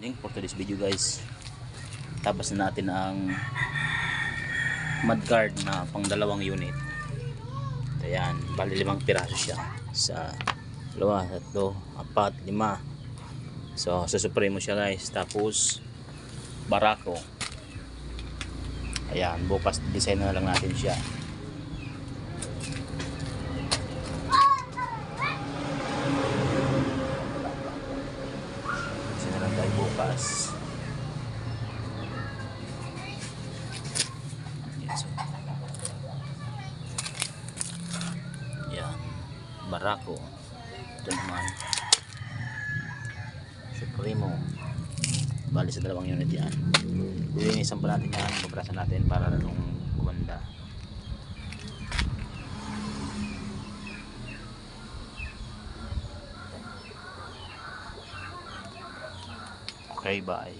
morning for today's video guys. Tapos na natin ang mudguard na pang dalawang unit. Ayan, bali 5 piraso siya. Sa 2, 3, 4, 5. So susupre mo siya guys. Tapos barako. Ayan, bukas design na lang natin siya. Bukas. Yan, barako. Ito naman Supremo. Bali sa 2 unit yan. Lilinisan pa natin yan, babrasan natin para nung gumanda. Okay, bye.